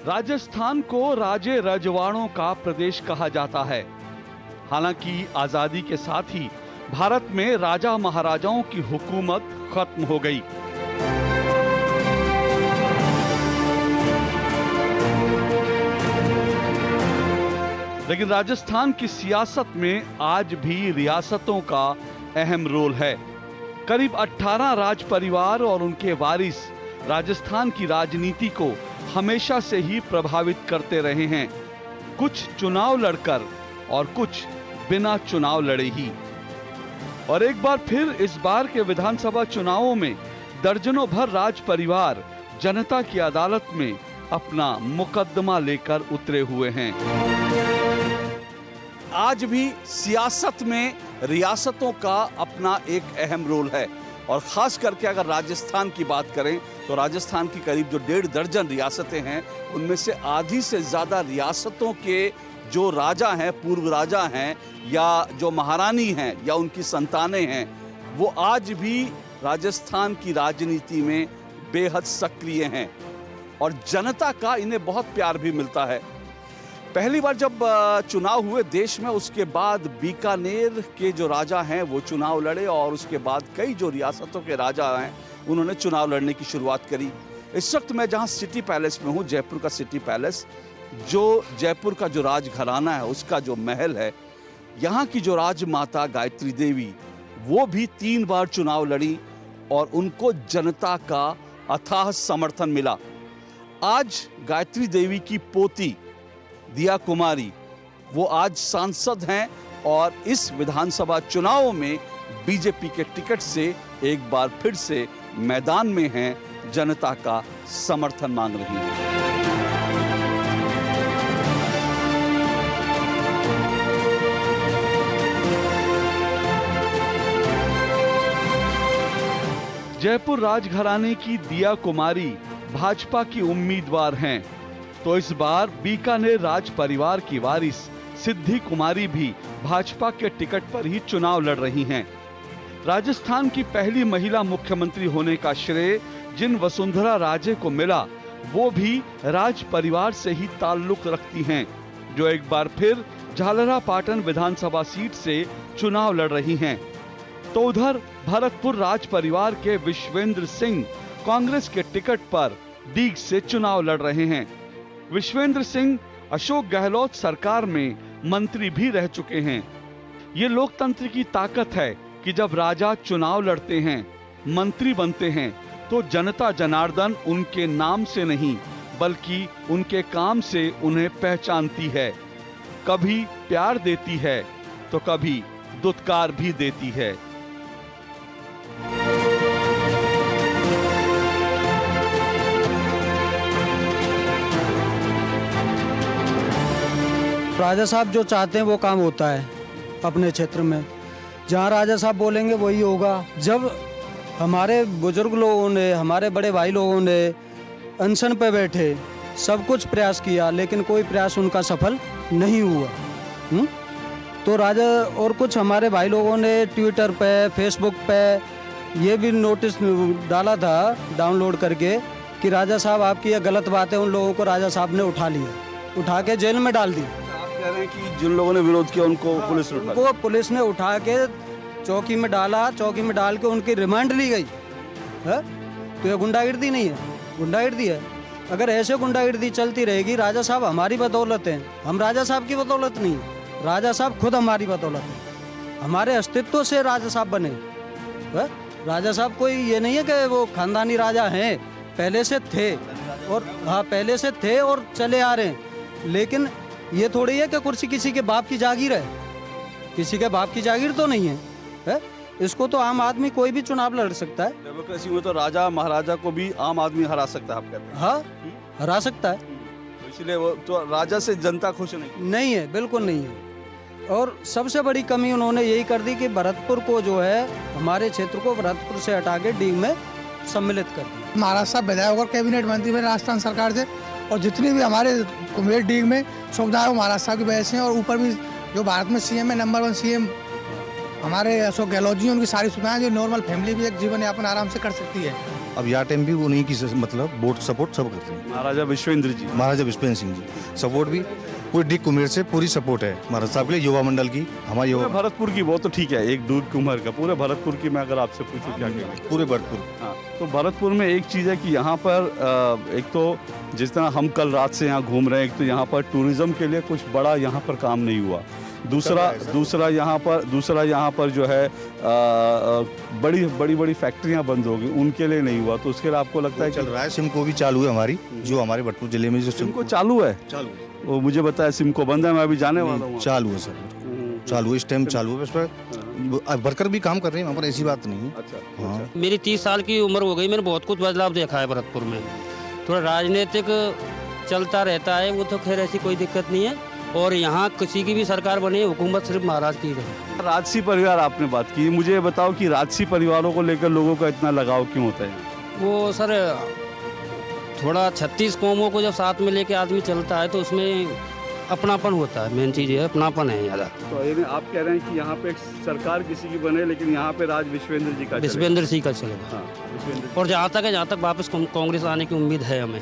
राजस्थान को राजे रजवाड़ों का प्रदेश कहा जाता है। हालांकि आजादी के साथ ही भारत में राजा महाराजाओं की हुकूमत खत्म हो गई। लेकिन राजस्थान की सियासत में आज भी रियासतों का अहम रोल है। करीब 18 राज परिवार और उनके वारिस राजस्थान की राजनीति को हमेशा से ही प्रभावित करते रहे हैं। कुछ चुनाव लड़कर और कुछ बिना चुनाव लड़े ही। और एक बार फिर इस बार के विधानसभा चुनावों में दर्जनों भर राज परिवार जनता की अदालत में अपना मुकदमा लेकर उतरे हुए हैं। आज भी सियासत में रियासतों का अपना एक अहम रोल है और खास करके अगर राजस्थान की बात करें तो राजस्थान की करीब जो 1.5 दर्जन रियासतें हैं उनमें से आधी से ज्यादा रियासतों के जो राजा हैं, पूर्व राजा हैं या जो महारानी हैं या उनकी संतानें हैं, वो आज भी राजस्थान की राजनीति में बेहद सक्रिय हैं और जनता का इन्हें बहुत प्यार भी मिलता है। पहली बार जब चुनाव हुए देश में, उसके बाद बीकानेर के जो राजा हैं वो चुनाव लड़े और उसके बाद कई जो रियासतों के राजा हैं उन्होंने चुनाव लड़ने की शुरुआत करी। इस वक्त मैं जहां सिटी पैलेस में हूं, जयपुर का सिटी पैलेस, जो जयपुर का जो राजघराना है उसका जो महल है, यहाँ की जो राजमाता गायत्री देवी वो भी 3 बार चुनाव लड़ी और उनको जनता का अथाह समर्थन मिला। आज गायत्री देवी की पोती दिया कुमारी वो आज सांसद हैं और इस विधानसभा चुनाव में बीजेपी के टिकट से एक बार फिर से मैदान में हैं, जनता का समर्थन मांग रही हैं। जयपुर राजघराने की दिया कुमारी भाजपा की उम्मीदवार हैं, तो इस बार बीकानेर राज परिवार की वारिस सिद्धि कुमारी भी भाजपा के टिकट पर ही चुनाव लड़ रही हैं। राजस्थान की पहली महिला मुख्यमंत्री होने का श्रेय जिन वसुंधरा राजे को मिला वो भी राज परिवार से ही ताल्लुक रखती हैं, जो एक बार फिर झालरापाटन विधानसभा सीट से चुनाव लड़ रही हैं। तो उधर भरतपुर राज परिवार के विश्वेंद्र सिंह कांग्रेस के टिकट पर डीग से चुनाव लड़ रहे हैं। विश्वेंद्र सिंह अशोक गहलोत सरकार में मंत्री भी रह चुके हैं। ये लोकतंत्र की ताकत है कि जब राजा चुनाव लड़ते हैं, मंत्री बनते हैं, तो जनता जनार्दन उनके नाम से नहीं बल्कि उनके काम से उन्हें पहचानती है। कभी प्यार देती है तो कभी दुत्कार भी देती है। राजा साहब जो चाहते हैं वो काम होता है अपने क्षेत्र में। जहाँ राजा साहब बोलेंगे वही होगा। जब हमारे बुजुर्ग लोगों ने, हमारे बड़े भाई लोगों ने अनशन पे बैठे, सब कुछ प्रयास किया लेकिन कोई प्रयास उनका सफल नहीं हुआ। तो राजा और कुछ हमारे भाई लोगों ने ट्विटर पे, फेसबुक पे ये भी नोटिस डाला था डाउनलोड करके कि राजा साहब आपकी ये गलत बात है। उन लोगों को राजा साहब ने उठा लिया, उठा के जेल में डाल दिया। कह रहे हैं कि जिन लोगों ने विरोध किया उनको पुलिस ने उठा लिया। वो पुलिस ने उठा के चौकी में डाला, चौकी में डाल के उनकी रिमांड ली गई है। तो ये गुंडागिर्दी नहीं है, गुंडागिर्दी है। अगर ऐसे गुंडागिर्दी चलती रहेगी, राजा साहब हमारी बदौलत हैं, हम राजा साहब की बदौलत नहीं है। राजा साहब खुद हमारी बदौलत है, हमारे अस्तित्व से राजा साहब बने है। राजा साहब कोई ये नहीं है कि वो खानदानी राजा हैं, पहले से थे और हाँ पहले से थे और चले आ रहे हैं। लेकिन ये थोड़ी है कि कुर्सी किसी के बाप की जागीर है, किसी के बाप की जागीर तो नहीं है। इसको तो आम आदमी कोई भी चुनाव लड़ सकता है। डेमोक्रेसी में तो राजा महाराजा को भी आम आदमी हरा सकता है, आप कहते हैं? हाँ, हरा सकता है। तो इसलिए वो तो राजा से जनता खुश नहीं है, बिल्कुल नहीं है। और सबसे बड़ी कमी उन्होंने यही कर दी कि भरतपुर को जो है, हमारे क्षेत्र को भरतपुर से हटा के डीग में सम्मिलित कर दिया। महाराज साहब विधायक और कैबिनेट मंत्री बने राजस्थान सरकार से, और जितनी भी हमारे कुमेर डीग में सुविधाएं वो महाराज साहब की वजह से हैं। और ऊपर भी जो भारत में सीएम है, नंबर 1 सीएम हमारे अशोक गहलोत जी, उनकी सारी सुविधाएं जो नॉर्मल फैमिली भी एक जीवन यापन आराम से कर सकती है। अब यहाँ टाइम भी उन्हीं की मतलब वोट सपोर्ट सब करते हैं। महाराजा विश्वेंद्र जी। महाराजा विश्वेंद्र सिंह जी सपोर्ट भी पूरी डी कुमेर से पूरी सपोर्ट है महाराज साहब के लिए, युवा मंडल की हमारे युवा भरतपुर की वो तो ठीक है, एक दूध की उम्र का, पूरे भरतपुर की मैं अगर आपसे पूछूं क्या कहेंगे? पूरे भरतपुर। हाँ, तो भरतपुर में एक चीज़ है कि यहाँ पर एक तो जिस तरह हम कल रात से यहाँ घूम रहे हैं, एक तो यहाँ पर टूरिज्म के लिए कुछ बड़ा यहाँ पर काम नहीं हुआ, दूसरा यहाँ पर जो है बड़ी फैक्ट्रियाँ बंद हो गई, उनके लिए नहीं हुआ। तो उसके लिए आपको लगता है चल रहा है सिमको भी चालू है हमारी, जो हमारे भरतपुर जिले में जो सिमको चालू है, वो मुझे बताया सिमको बंद है, मैं अभी जाने वाला हूँ। चालू है सर, चालू है, इस टाइम चालू है, उस पर वर्कर भी काम कर रहे हैं वहाँ पर, ऐसी बात नहीं है। अच्छा, हाँ। मेरी 30 साल की उम्र हो गई, मैंने बहुत कुछ बदलाव देखा है भरतपुर में। थोड़ा राजनीतिक चलता रहता है, वो तो खैर ऐसी कोई दिक्कत नहीं है, और यहाँ किसी की भी सरकार बने, हुकूमत सिर्फ महाराज की है। राजसी परिवार आपने बात की, मुझे बताओ कि राजसी परिवारों को लेकर लोगों का इतना लगाव क्यों होता है? वो सर थोड़ा 36 कौमों को जब साथ में लेके आदमी चलता है तो उसमें अपनापन होता है, मेन चीज़ है अपनापन है ज़्यादा। तो यानी आप कह रहे हैं कि यहाँ पे एक सरकार किसी की बने, लेकिन यहाँ पे राज विश्वेंद्र जी का विश्वेंद्र सिंह का चलेगा। हाँ, और जहाँ तक वापस कांग्रेस आने की उम्मीद है हमें,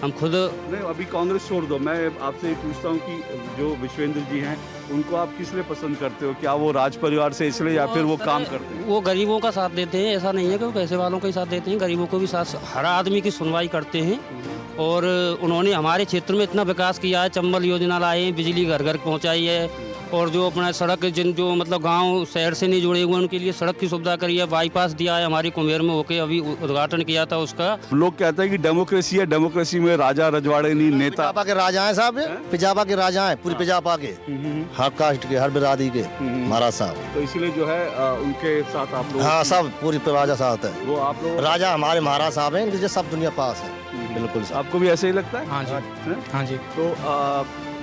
हम खुद नहीं, अभी कांग्रेस छोड़ दो, मैं आपसे ये पूछता हूँ कि जो विश्वेंद्र जी हैं उनको आप किस लिए पसंद करते हो? क्या वो राज परिवार से इसलिए या फिर वो काम करते हैं? वो गरीबों का साथ देते हैं, ऐसा नहीं है कि वो पैसे वालों का ही साथ देते हैं, गरीबों को भी साथ, हर आदमी की सुनवाई करते हैं। और उन्होंने हमारे क्षेत्र में इतना विकास किया है, चंबल योजना लाए हैं, बिजली घर घर पहुँचाई है, और जो अपना सड़क जो मतलब गांव शहर से नहीं जुड़े हुए उनके लिए सड़क की सुविधा करी है, बाईपास दिया है हमारी कुमेर में होके, अभी उद्घाटन किया था उसका। लोग कहते हैं कि डेमोक्रेसी है, डेमोक्रेसी में राजा रजवाड़े नहीं, नेता पिजापा के राजा हैं साहब, पिजापा के राजा हैं, पूरी पिजापा के, हर कास्ट के, हर बिरादरी के महाराज साहब। तो इसलिए जो है उनके साथ आप लोग, हाँ सब पूरी राजा साथ है, वो आप लोग राजा हमारे महाराज साहब हैं, इनके सब दुनिया पास है। बिल्कुल, आपको भी ऐसे ही लगता है? हाँ जी, हाँ जी। तो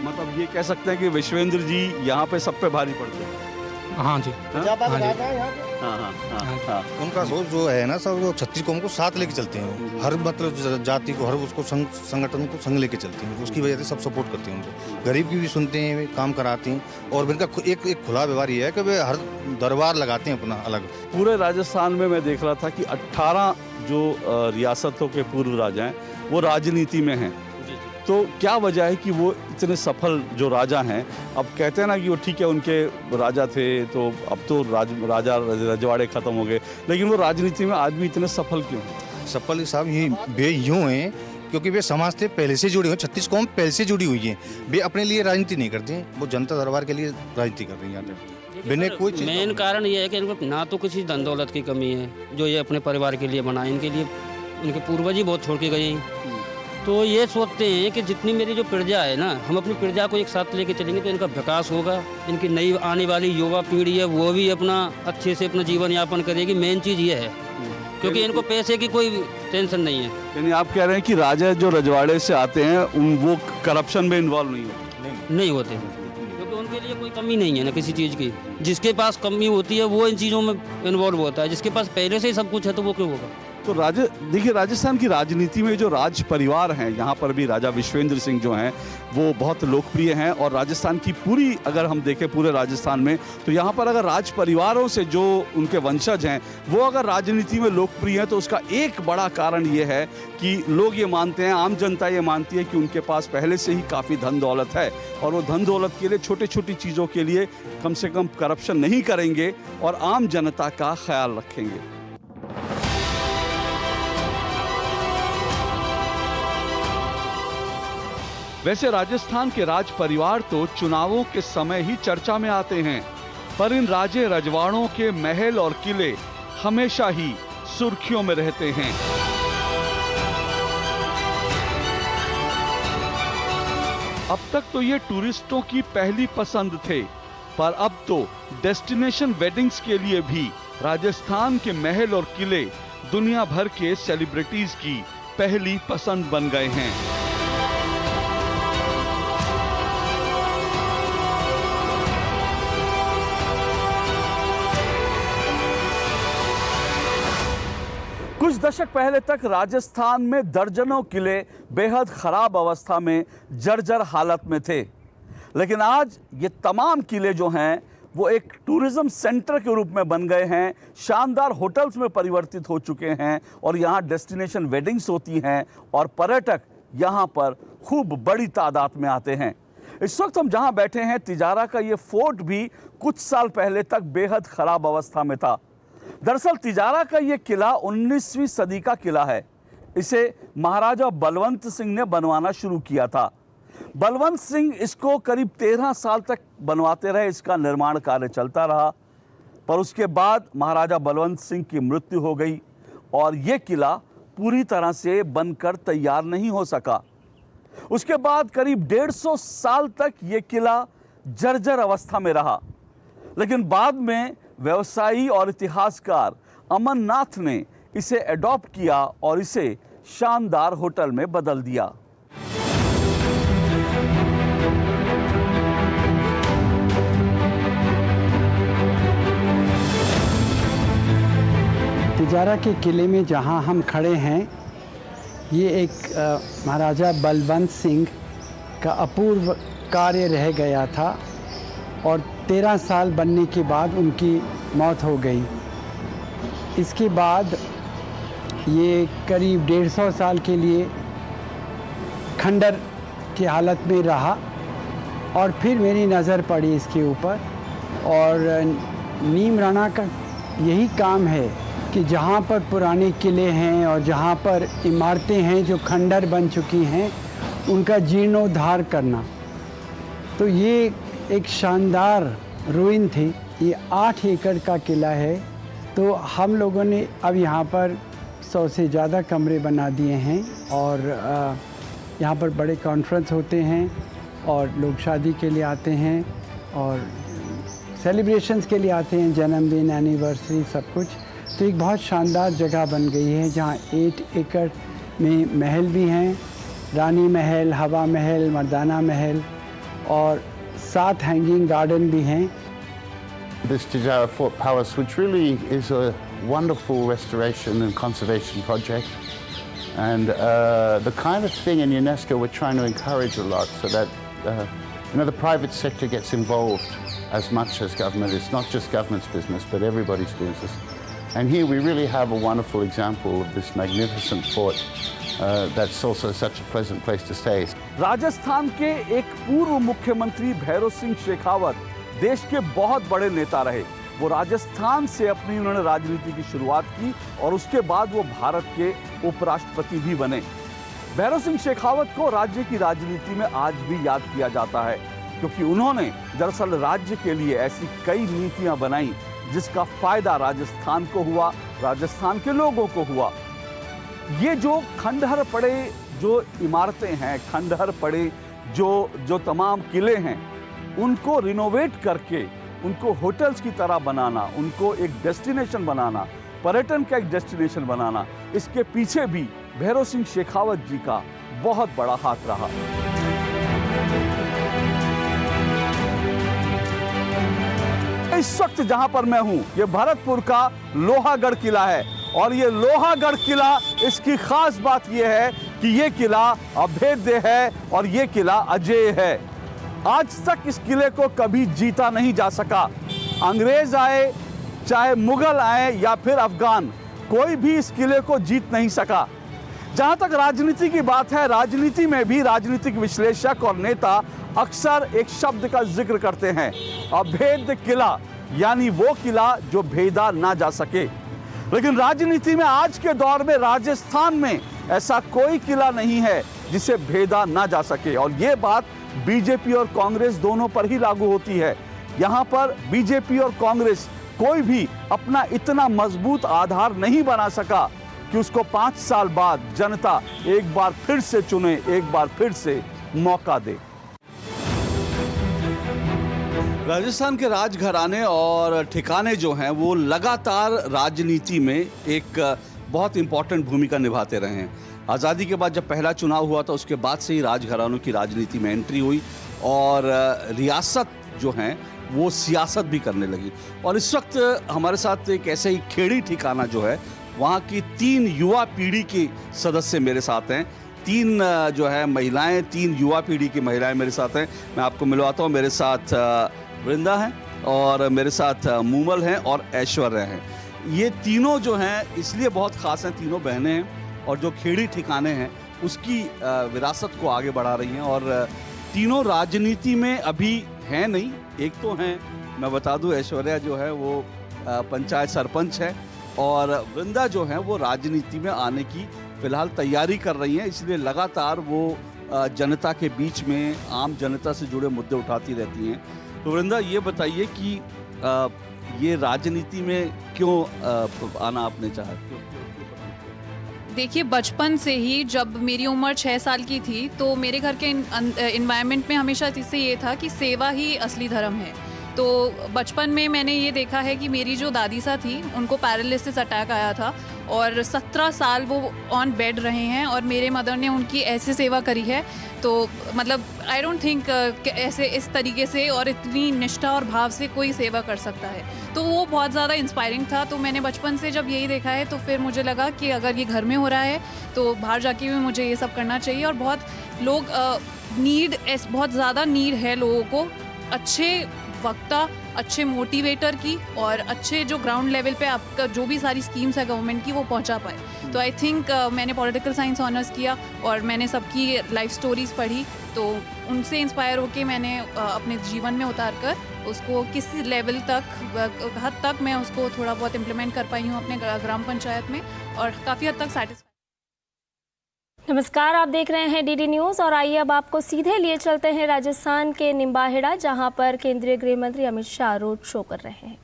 मतलब ये कह सकते हैं कि विश्वेंद्र जी यहाँ पे सब पे भारी पड़ते हैं। हाँ जी, पिजापा के राजा हैं यहाँ पे। हाँ। उनका सोच जो है ना सब, वो 36 कौम को साथ लेके चलते हैं, हर मतलब जाति को, हर उसको संगठन को संग लेके चलते हैं, उसकी वजह से सब सपोर्ट करते हैं उनको, गरीब की भी सुनते हैं, काम कराते हैं, और इनका एक खुला व्यवहार ये है कि वे हर दरबार लगाते हैं अपना अलग। पूरे राजस्थान में मैं देख रहा था कि 18 जो रियासतों के पूर्व राजा हैं वो राजनीति में हैं। तो क्या वजह है कि वो इतने सफल जो राजा हैं, अब कहते हैं ना कि वो ठीक है उनके राजा थे तो अब तो राजा रजवाड़े खत्म हो गए, लेकिन वो राजनीति में आज भी इतने सफल क्यों हैं? सफल साहब वे यूँ हैं क्योंकि वे समाज से पहले से जुड़े हुए, 36 कौम पहले से जुड़ी हुई है, वे अपने लिए राजनीति नहीं करते हैं, वो जनता दरबार के लिए राजनीति कर रही है। बिना कोई चीज़, मेन कारण ये है कि इनको ना तो किसी धन दौलत की कमी है जो ये अपने परिवार के लिए बनाए, इनके लिए उनके पूर्वज ही बहुत छोड़ के गए हैं। तो ये सोचते हैं कि जितनी मेरी जो प्रजा है ना, हम अपनी प्रजा को एक साथ लेके चलेंगे तो इनका विकास होगा, इनकी नई आने वाली युवा पीढ़ी है वो भी अपना अच्छे से अपना जीवन यापन करेगी। मेन चीज़ ये है, क्योंकि इनको पैसे की कोई टेंशन नहीं है। यानी आप कह रहे हैं कि राजा जो रजवाड़े से आते हैं वो करप्शन में इन्वॉल्व नहीं होते? नहीं होते, क्योंकि उनके लिए कोई कमी नहीं है ना किसी चीज़ की। जिसके पास कमी होती है वो इन चीज़ों में इन्वॉल्व होता है, जिसके पास पहले से ही सब कुछ है तो वो क्यों होगा? तो देखिए राजस्थान की राजनीति में जो राज परिवार हैं, यहाँ पर भी राजा विश्वेंद्र सिंह जो हैं वो बहुत लोकप्रिय हैं, और राजस्थान की पूरी अगर हम देखें पूरे राजस्थान में तो यहाँ पर अगर राज परिवारों से जो उनके वंशज हैं वो अगर राजनीति में लोकप्रिय हैं तो उसका एक बड़ा कारण ये है कि लोग ये मानते हैं, आम जनता ये मानती है कि उनके पास पहले से ही काफ़ी धन दौलत है, और वो धन दौलत के लिए छोटी छोटी चीज़ों के लिए कम से कम करप्शन नहीं करेंगे और आम जनता का ख्याल रखेंगे। वैसे राजस्थान के राज परिवार तो चुनावों के समय ही चर्चा में आते हैं, पर इन राजे रजवाड़ों के महल और किले हमेशा ही सुर्खियों में रहते हैं। अब तक तो ये टूरिस्टों की पहली पसंद थे, पर अब तो डेस्टिनेशन वेडिंग्स के लिए भी राजस्थान के महल और किले दुनिया भर के सेलिब्रिटीज की पहली पसंद बन गए हैं। कुछ दशक पहले तक राजस्थान में दर्जनों किले बेहद खराब अवस्था में जर्जर हालत में थे, लेकिन आज ये तमाम किले जो हैं वो एक टूरिज्म सेंटर के रूप में बन गए हैं, शानदार होटल्स में परिवर्तित हो चुके हैं और यहाँ डेस्टिनेशन वेडिंग्स होती हैं और पर्यटक यहाँ पर खूब बड़ी तादाद में आते हैं। इस वक्त हम जहाँ बैठे हैं तिजारा का ये फोर्ट भी कुछ साल पहले तक बेहद ख़राब अवस्था में था। दरअसल तिजारा का ये किला 19वीं सदी का किला है। इसे महाराजा बलवंत सिंह ने बनवाना शुरू किया था। बलवंत सिंह इसको करीब 13 साल तक बनवाते रहे, इसका निर्माण कार्य चलता रहा, पर उसके बाद महाराजा बलवंत सिंह की मृत्यु हो गई और ये किला पूरी तरह से बनकर तैयार नहीं हो सका। उसके बाद करीब 150 साल तक ये किला जर्जर अवस्था में रहा, लेकिन बाद में व्यवसायी और इतिहासकार अमरनाथ ने इसे एडॉप्ट किया और इसे शानदार होटल में बदल दिया। तिजारा के किले में जहां हम खड़े हैं, ये एक महाराजा बलवंत सिंह का अपूर्व कार्य रह गया था और 13 साल बनने के बाद उनकी मौत हो गई। इसके बाद ये करीब 150 साल के लिए खंडर की हालत में रहा और फिर मेरी नज़र पड़ी इसके ऊपर और नीम राणा का यही काम है कि जहाँ पर पुराने किले हैं और जहाँ पर इमारतें हैं जो खंडर बन चुकी हैं उनका जीर्णोद्धार करना। तो ये एक शानदार रुइन थी। ये 8 एकड़ का किला है। तो हम लोगों ने अब यहाँ पर 100 से ज़्यादा कमरे बना दिए हैं और यहाँ पर बड़े कॉन्फ्रेंस होते हैं और लोग शादी के लिए आते हैं और सेलिब्रेशंस के लिए आते हैं, जन्मदिन, एनिवर्सरी, सब कुछ। तो एक बहुत शानदार जगह बन गई है जहाँ 8 एकड़ में महल भी हैं, रानी महल, हवा महल, मर्दाना महल और 7 हैंगिंग गार्डन भी हैं। This Tijara Fort Palace, which really is a wonderful restoration and conservation project, and the kind of thing in UNESCO we're trying to encourage a lot, so that the private sector gets involved as much as government. It's not just government's business, but everybody's business. And here we really have a wonderful example of this magnificent fort that's also such a pleasant place to stay. Rajasthan के एक पूर्व मुख्यमंत्री भैरव सिंह शेखावत देश के बहुत बड़े नेता रहे। वो राजस्थान से अपनी उन्होंने राजनीति की शुरुआत की और उसके बाद वो भारत के उपराष्ट्रपति भी बने। भैरव सिंह शेखावत को राज्य की राजनीति में आज भी याद किया जाता है, क्योंकि उन्होंने दरअसल राज्य के लिए ऐसी कई नीतियां बनाई जिसका फायदा राजस्थान को हुआ, राजस्थान के लोगों को हुआ। ये जो खंडहर पड़े जो इमारतें हैं, खंडहर पड़े जो तमाम किले हैं, उनको रिनोवेट करके उनको होटल्स की तरह बनाना, उनको एक डेस्टिनेशन बनाना, पर्यटन का एक डेस्टिनेशन बनाना, इसके पीछे भी भैरव सिंह शेखावत जी का बहुत बड़ा हाथ रहा। इस वक्त जहां पर मैं हूं, ये भरतपुर का लोहागढ़ किला है और ये लोहागढ़ किला, इसकी खास बात यह है कि ये किला अभेद्य है और ये किला अजेय है। आज तक इस किले को कभी जीता नहीं जा सका। अंग्रेज आए, चाहे मुगल आए या फिर अफगान, कोई भी इस किले को जीत नहीं सका। जहां तक राजनीति की बात है, राजनीति में भी राजनीतिक विश्लेषक और नेता अक्सर एक शब्द का जिक्र करते हैं, अभेद्य किला, यानी वो किला जो भेदा ना जा सके। लेकिन राजनीति में आज के दौर में राजस्थान में ऐसा कोई किला नहीं है जिसे भेदा ना जा सके, और ये बात बीजेपी और कांग्रेस दोनों पर ही लागू होती है। यहाँ पर बीजेपी और कांग्रेस कोई भी अपना इतना मजबूत आधार नहीं बना सका कि उसको 5 साल बाद जनता एक बार फिर से चुने, एक बार फिर से मौका दे। राजस्थान के राजघराने और ठिकाने जो हैं वो लगातार राजनीति में एक बहुत इंपॉर्टेंट भूमिका निभाते रहे हैं। आज़ादी के बाद जब पहला चुनाव हुआ था, उसके बाद से ही राजघरानों की राजनीति में एंट्री हुई और रियासत जो हैं वो सियासत भी करने लगी। और इस वक्त हमारे साथ एक ऐसे ही खेड़ी ठिकाना जो है, वहाँ की 3 युवा पीढ़ी के सदस्य मेरे साथ हैं। 3 जो है महिलाएं, 3 युवा पीढ़ी की महिलाएं मेरे साथ हैं। मैं आपको मिलवाता हूँ। मेरे साथ वृंदा हैं और मेरे साथ मूमल हैं और ऐश्वर्या हैं। ये तीनों जो हैं इसलिए बहुत ख़ास हैं, तीनों बहनें हैं और जो खेड़ी ठिकाने हैं उसकी विरासत को आगे बढ़ा रही हैं। और तीनों राजनीति में अभी हैं नहीं, एक तो हैं, मैं बता दूं, ऐश्वर्या जो है वो पंचायत सरपंच है और वृंदा जो है वो राजनीति में आने की फिलहाल तैयारी कर रही हैं, इसलिए लगातार वो जनता के बीच में आम जनता से जुड़े मुद्दे उठाती रहती हैं। तो वृंदा, ये बताइए कि ये राजनीति में क्यों आना आपने चाहा? देखिए, बचपन से ही जब मेरी उम्र 6 साल की थी तो मेरे घर के इन्वायरमेंट में हमेशा इससे ये था कि सेवा ही असली धर्म है। तो बचपन में मैंने ये देखा है कि मेरी जो दादी सा थी उनको पैरालिसिस अटैक आया था और 17 साल वो ऑन बेड रहे हैं और मेरे मदर ने उनकी ऐसे सेवा करी है। तो मतलब आई डोंट थिंक ऐसे इस तरीके से और इतनी निष्ठा और भाव से कोई सेवा कर सकता है। तो वो बहुत ज़्यादा इंस्पायरिंग था। तो मैंने बचपन से जब यही देखा है तो फिर मुझे लगा कि अगर ये घर में हो रहा है तो बाहर जाके भी मुझे ये सब करना चाहिए। और बहुत लोग बहुत ज़्यादा नीड है लोगों को अच्छे वक्ता, अच्छे मोटिवेटर की और अच्छे जो ग्राउंड लेवल पे आपका जो भी सारी स्कीम्स है गवर्नमेंट की वो पहुंचा पाए। तो आई थिंक मैंने पॉलिटिकल साइंस ऑनर्स किया और मैंने सबकी लाइफ स्टोरीज पढ़ी, तो उनसे इंस्पायर होके मैंने अपने जीवन में उतार कर उसको किस लेवल तक हद तक मैं उसको थोड़ा बहुत इम्प्लीमेंट कर पाई हूँ अपने ग्राम पंचायत में और काफ़ी हद तक सेटिस्फाई। नमस्कार, आप देख रहे हैं डीडी न्यूज़ और आइए अब आपको सीधे लिए चलते हैं राजस्थान के निम्बाहेड़ा, जहां पर केंद्रीय गृह मंत्री अमित शाह रोड शो कर रहे हैं।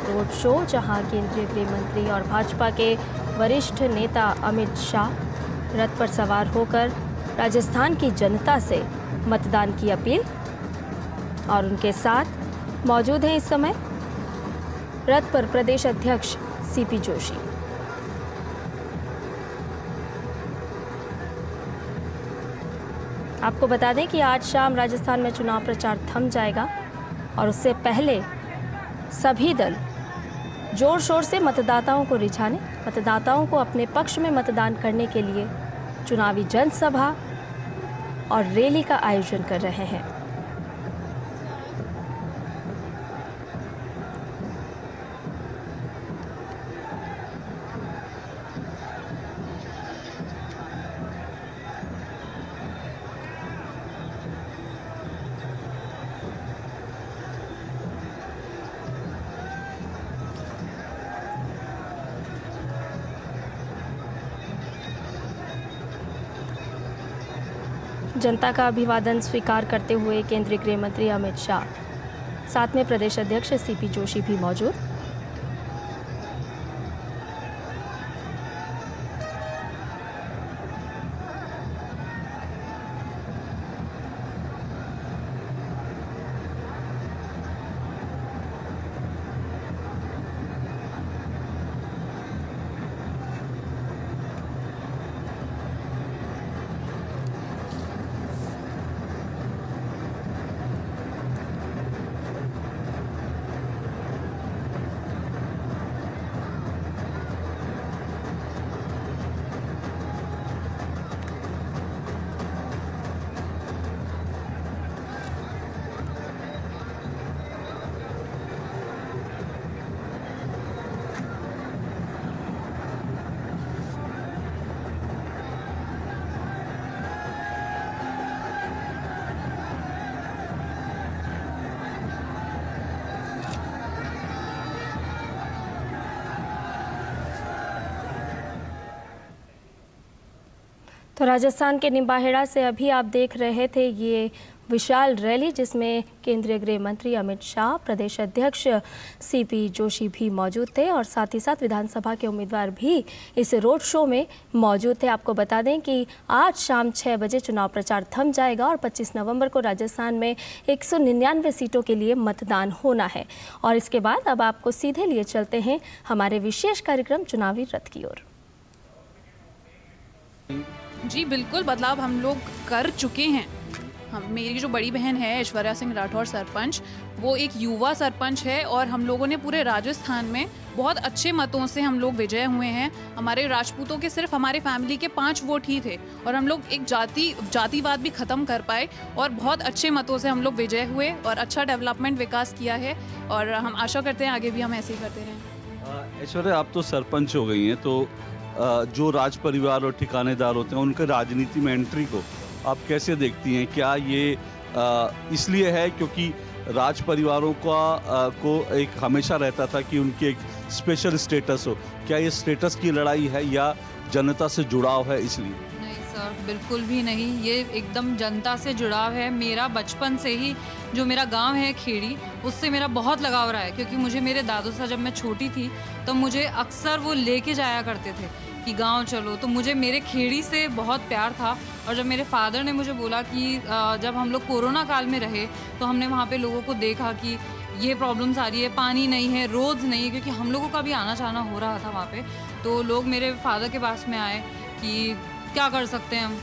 रोड शो, जहां केंद्रीय गृह मंत्री और भाजपा के वरिष्ठ नेता अमित शाह रथ पर सवार होकर राजस्थान की जनता से मतदान की अपील, और उनके साथ मौजूद हैं इस समय रथ पर प्रदेश अध्यक्ष सीपी जोशी। आपको बता दें कि आज शाम राजस्थान में चुनाव प्रचार थम जाएगा और उससे पहले सभी दल जोर शोर से मतदाताओं को रिझाने, मतदाताओं को अपने पक्ष में मतदान करने के लिए चुनावी जनसभा और रैली का आयोजन कर रहे हैं। जनता का अभिवादन स्वीकार करते हुए केंद्रीय गृह मंत्री अमित शाह, साथ में प्रदेश अध्यक्ष सीपी जोशी भी मौजूद। तो राजस्थान के निम्बाहेड़ा से अभी आप देख रहे थे ये विशाल रैली, जिसमें केंद्रीय गृह मंत्री अमित शाह, प्रदेश अध्यक्ष सीपी जोशी भी मौजूद थे और साथ ही साथ विधानसभा के उम्मीदवार भी इस रोड शो में मौजूद थे। आपको बता दें कि आज शाम 6 बजे चुनाव प्रचार थम जाएगा और 25 नवंबर को राजस्थान में 199 सीटों के लिए मतदान होना है। और इसके बाद अब आपको सीधे लिए चलते हैं हमारे विशेष कार्यक्रम चुनावी रथ की ओर। जी बिल्कुल, बदलाव हम लोग कर चुके हैं। मेरी जो बड़ी बहन है ऐश्वर्या सिंह राठौर सरपंच, वो एक युवा सरपंच है और हम लोगों ने पूरे राजस्थान में बहुत अच्छे मतों से हम लोग विजय हुए हैं। हमारे राजपूतों के सिर्फ हमारे फैमिली के 5 वोट ही थे और हम लोग एक जातिवाद भी ख़त्म कर पाए और बहुत अच्छे मतों से हम लोग विजय हुए और अच्छा डेवलपमेंट विकास किया है और हम आशा करते हैं आगे भी हम ऐसे ही करते रहें। ऐश्वर्या, आप तो सरपंच हो गई हैं, तो जो राज परिवार और ठिकानेदार होते हैं उनके राजनीति में एंट्री को आप कैसे देखती हैं? क्या ये इसलिए है क्योंकि राज परिवारों को एक हमेशा रहता था कि उनकी एक स्पेशल स्टेटस हो? क्या ये स्टेटस की लड़ाई है या जनता से जुड़ाव है इसलिए? नहीं सर, बिल्कुल भी नहीं। ये एकदम जनता से जुड़ाव है। मेरा बचपन से ही जो मेरा गांव है खेड़ी, उससे मेरा बहुत लगाव रहा है क्योंकि मुझे मेरे दादू साहब जब मैं छोटी थी तो मुझे अक्सर वो लेके जाया करते थे कि गांव चलो, तो मुझे मेरे खेड़ी से बहुत प्यार था। और जब मेरे फादर ने मुझे बोला कि जब हम लोग कोरोना काल में रहे तो हमने वहाँ पे लोगों को देखा कि ये प्रॉब्लम्स आ रही है, पानी नहीं है, रोड्स नहीं है, क्योंकि हम लोगों का भी आना जाना हो रहा था वहाँ पे। तो लोग मेरे फादर के पास में आए कि क्या कर सकते हैं हम,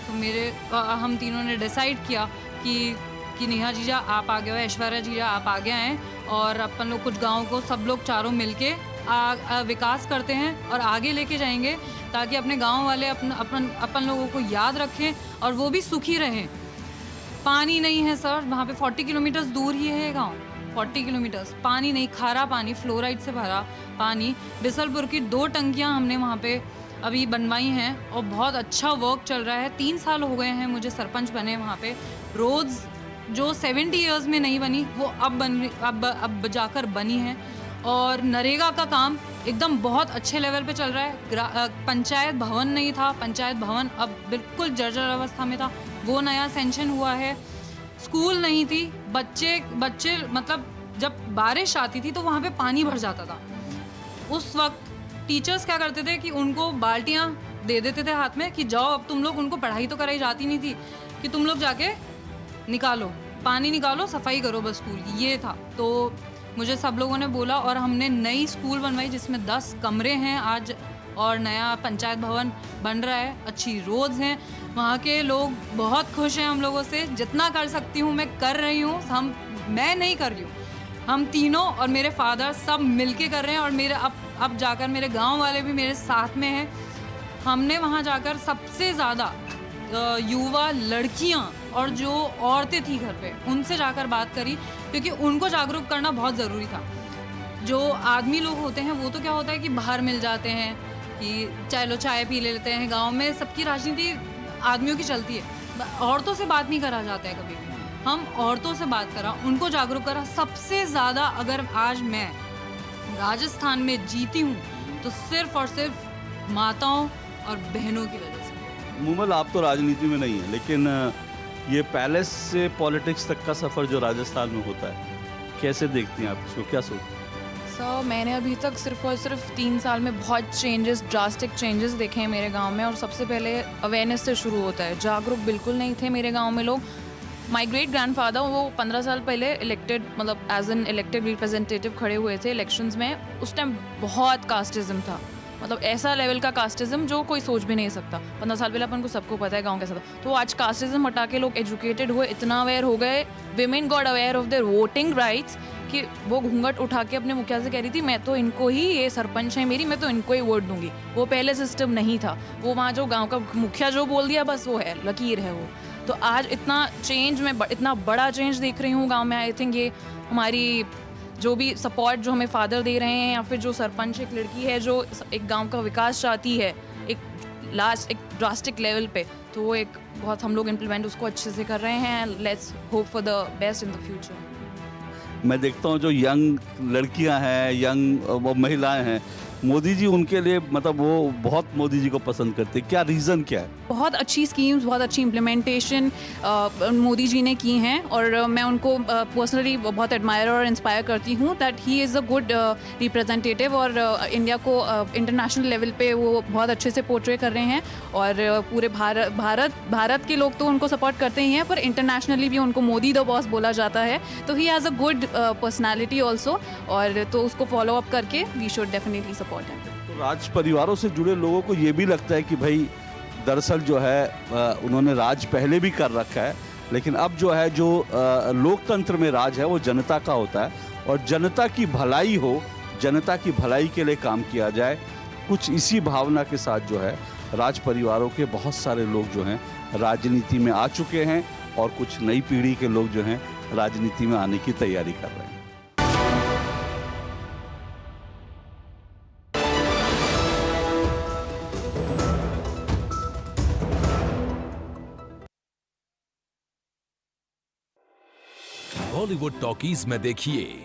तो हम तीनों ने डिसाइड किया कि नेहा जीजा आप आगे हो, ऐश्वर्या जीजा आप आगे आएँ और अपन लोग कुछ गाँव को सब लोग चारों मिल के विकास करते हैं और आगे लेके जाएंगे ताकि अपने गांव वाले अपन लोगों को याद रखें और वो भी सुखी रहें। पानी नहीं है सर, वहाँ पे 40 किलोमीटर्स दूर ही है गांव, 40 किलोमीटर्स पानी नहीं, खारा पानी, फ्लोराइड से भरा पानी। बिसलपुर की 2 टंकियाँ हमने वहाँ पे अभी बनवाई हैं और बहुत अच्छा वर्क चल रहा है। 3 साल हो गए हैं मुझे सरपंच बने। वहाँ पे रोड्स जो 70 ईयर्स में नहीं बनी वो अब जाकर बनी है और नरेगा का काम एकदम बहुत अच्छे लेवल पे चल रहा है। पंचायत भवन नहीं था, पंचायत भवन अब बिल्कुल जर्जर अवस्था में था, वो नया सेंशन हुआ है। स्कूल नहीं थी, बच्चे मतलब जब बारिश आती थी तो वहाँ पे पानी भर जाता था। उस वक्त टीचर्स क्या करते थे कि उनको बाल्टियाँ दे देते थे हाथ में कि जाओ अब तुम लोग, उनको पढ़ाई तो कराई जाती नहीं थी, कि तुम लोग जाके निकालो, पानी निकालो, सफाई करो बस स्कूल की, ये था। तो मुझे सब लोगों ने बोला और हमने नई स्कूल बनवाई जिसमें 10 कमरे हैं आज और नया पंचायत भवन बन रहा है, अच्छी रोड्स हैं। वहाँ के लोग बहुत खुश हैं हम लोगों से। जितना कर सकती हूँ मैं कर रही हूँ। मैं नहीं कर रही हूँ, हम तीनों और मेरे फादर सब मिलके कर रहे हैं और मेरे अब जाकर मेरे गाँव वाले भी मेरे साथ में हैं। हमने वहाँ जाकर सबसे ज़्यादा युवा लड़कियाँ और जो औरतें थी घर पे, उनसे जाकर बात करी क्योंकि उनको जागरूक करना बहुत ज़रूरी था। जो आदमी लोग होते हैं वो तो क्या होता है कि बाहर मिल जाते हैं कि चलो चाय पी लेते हैं। गांव में सबकी राजनीति आदमियों की चलती है, औरतों से बात नहीं करा जाता है कभी भी। हम औरतों से बात करा, उनको जागरूक करा। सबसे ज़्यादा अगर आज मैं राजस्थान में जीती हूँ तो सिर्फ और सिर्फ माताओं और बहनों की वजह से। मूमल, आप तो राजनीति में नहीं है, लेकिन ये पैलेस से पॉलिटिक्स तक का सफ़र जो राजस्थान में होता है, कैसे देखती हैं आप इसको, क्या सोचती हैं? सर, मैंने अभी तक सिर्फ और सिर्फ 3 साल में बहुत चेंजेस, ड्रास्टिक चेंजेस देखे हैं मेरे गांव में। और सबसे पहले अवेयरनेस से शुरू होता है। जागरूक बिल्कुल नहीं थे मेरे गांव में लोग। माय ग्रेट ग्रैंडफादर वो 15 साल पहले इलेक्टेड, मतलब एज एन इलेक्टेड रिप्रेजेंटेटिव खड़े हुए थे इलेक्शंस में। उस टाइम बहुत कास्टिज्म था, मतलब ऐसा लेवल का कास्टिज्म जो कोई सोच भी नहीं सकता। 15 साल पहले अपन को सबको पता है गांव कैसा था। तो आज कास्टिज्म हटा के लोग एजुकेटेड हुए, इतना अवेयर हो गए। Women got aware of their voting rights कि वो घूंघट उठा के अपने मुखिया से कह रही थी मैं तो इनको ही, ये सरपंच है मेरी, मैं तो इनको ही वोट दूंगी। वो पहले सिस्टम नहीं था। वो वहाँ जो गाँव का मुखिया जो बोल दिया बस वो है, लकीर है वो। तो आज इतना चेंज, मैं इतना बड़ा चेंज देख रही हूँ गाँव में। आई थिंक ये हमारी जो भी सपोर्ट जो हमें फादर दे रहे हैं या फिर जो सरपंच एक लड़की है जो एक गांव का विकास चाहती है एक ड्रास्टिक लेवल पे, तो वो एक बहुत हम लोग इम्प्लीमेंट उसको अच्छे से कर रहे हैं। Let's hope for the best in the future. मैं देखता हूँ जो यंग लड़कियाँ हैं, यंग वो महिलाएं हैं, मोदी जी उनके लिए मतलब वो बहुत मोदी जी को पसंद करते, क्या रीज़न क्या है? बहुत अच्छी स्कीम्स, बहुत अच्छी इम्प्लीमेंटेशन मोदी जी ने की हैं और मैं उनको पर्सनली बहुत एडमायर और इंस्पायर करती हूँ that he is a good representative और इंडिया को इंटरनेशनल लेवल पे वो बहुत अच्छे से पोर्ट्रे कर रहे हैं और पूरे भारत के लोग तो उनको सपोर्ट करते ही हैं, पर इंटरनेशनली भी उनको मोदी द बॉस बोला जाता है। तो he has a good personality also, और तो उसको फॉलो अप करके we should definitely support him. तो राज परिवारों से जुड़े लोगों को ये भी लगता है कि भाई दरअसल जो है उन्होंने राज पहले भी कर रखा है, लेकिन अब जो है जो लोकतंत्र में राज है वो जनता का होता है और जनता की भलाई हो, जनता की भलाई के लिए काम किया जाए। कुछ इसी भावना के साथ जो है राज परिवारों के बहुत सारे लोग जो हैं राजनीति में आ चुके हैं और कुछ नई पीढ़ी के लोग जो हैं राजनीति में आने की तैयारी कर रहे हैं। बॉलीवुड टॉकीज में देखिए